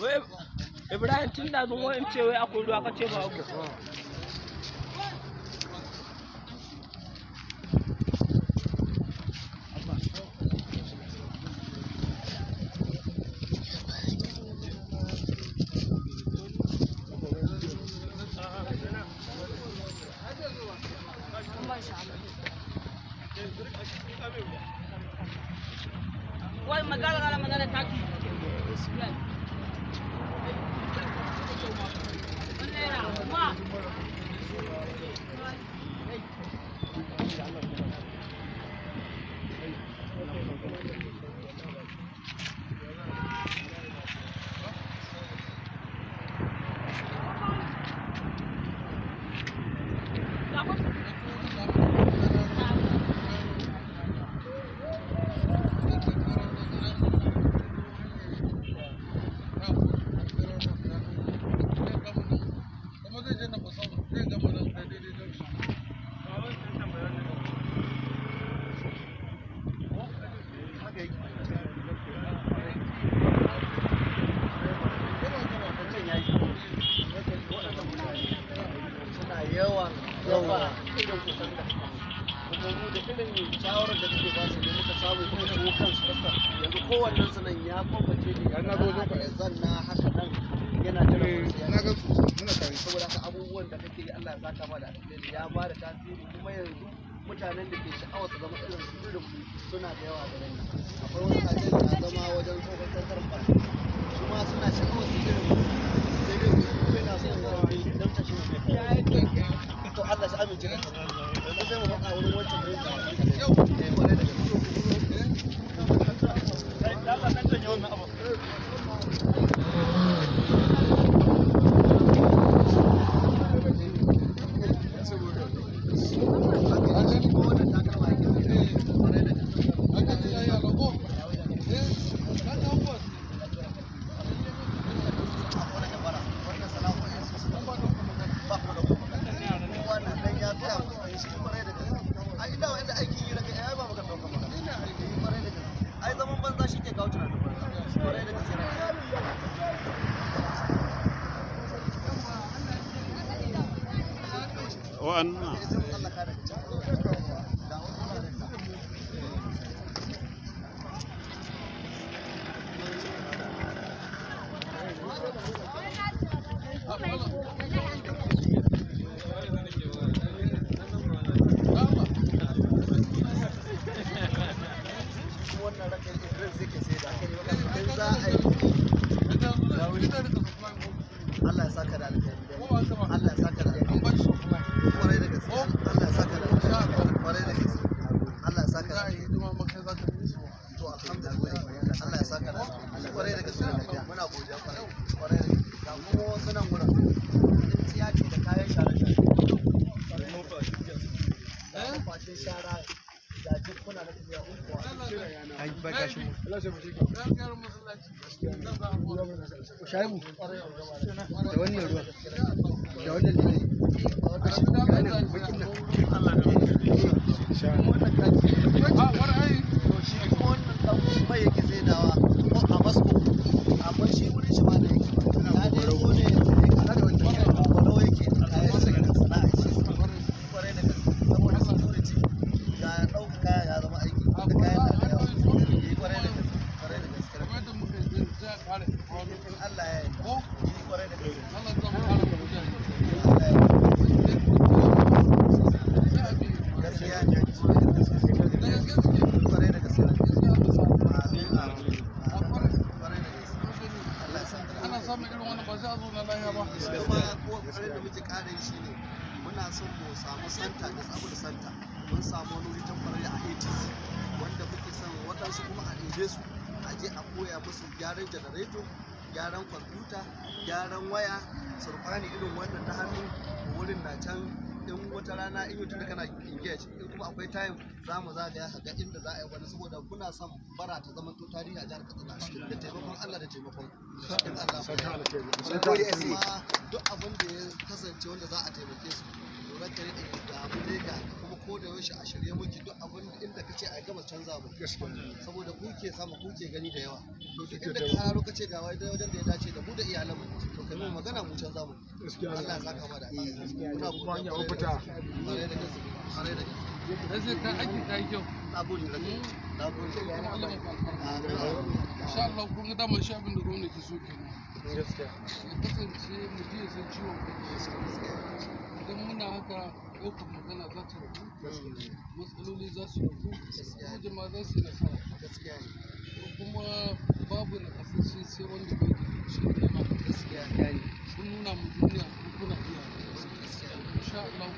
Wai Ibrahim tun da zun wa'in ce wai akwai ruwa ka ce ba ku. Wai magana taki. yawa irin kusan da kuma mu da irin shawarar da kake ba su ne muka samu kuma su kansu yanzu kowannen su nan ya kwamface ne yana zo zo ka zanna haka nan yana jira na ga su muna tare saboda haka abubuwan da kake Allah ya saka ma da alheri ya ba da tasiri kuma yanzu mutanen da ke sha'awa su zama irin su irin suna da yawa da nan akwai wani ajin ya zama wajen tsohon kantar ba su ma suna sha'awa su irin sai dai su yana son don ta shi to Allah shi amince da yanzu sai mu faɗa wurin wancan da yake yau ne bare da kai Allah nan janye wannan abu Allah ya saka da alheri Allah ya saka da alheri kwarai da gaske Allah ya saka da alheri kwarai da gaske Allah ya saka da alheri to alhamdulillah Allah ya saka da alheri kwarai da gaske muna godiya kwarai da gaske ga kuma wasu nan wurin in tsiya ce da kayan share-share fashin shara da jikuna na tafiya ai ba ka shi shaibu da wannan ruwa da wannan lele gane bakin nan Allah da sha wannan kaji a wani ai to shi kuma wannan dan mai yake saidawa a Basko amma shi wurin shi ba da yake ya dai so ne kana da wannan kwalo yake kayan sana'a shi kwarai da gaske saboda security ga dauka kaya ya zama aiki da kayan da yawa kwarai da gaske kwarai da gaske in Allah ya yi kwarai da gaske Allah zama kare da mutane gaskiya ne kwarai da gaske ana samun irin wannan ba sai a zo na lafiya ba kuma ko kwarai da muke kare shi ne muna son mu samu santa da sabon santa mun samu wani wutan kwarai a ATC wanda muke son waɗansu kuma a ɗebe su a je a koya musu gyaran janareto gyaran kwamfuta gyaran waya surfani irin wannan na hannu wurin na can in wata rana in yi tunda kana engage in kuma akwai time za mu zagaya ka ga inda za a yi wani saboda kuna son bara ta zama to tarihi a jihar Katsina da taimakon Allah da taimakon in Allah kuma duk abin da ya kasance wanda za a taimake su to ranka ne da abu ne ga kuma ko da yaushe a shirye muke duk abin inda kace a gama canza mu saboda ku ke sama ku ke gani da yawa to inda ka haro kace ga wai wajen da ya dace da mu da magana mu can zamu Allah ya saka mana muna kuma hanya mafita kare da gaske kare da gaske sai ka aiki ta yi kyau nagode nagode insha Allah kun ga damar shi abin da gwamnati so kenan gaskiya ya kasance mu je san ciwon idan muna haka ɗaukar magana za ta rabu matsaloli za su rabu kuma jama'a za su yi nasara gaskiya kuma babu na kasance sai wanda bai da shi ne ma gaskiya kun nuna mu duniya kuna iya insha Allah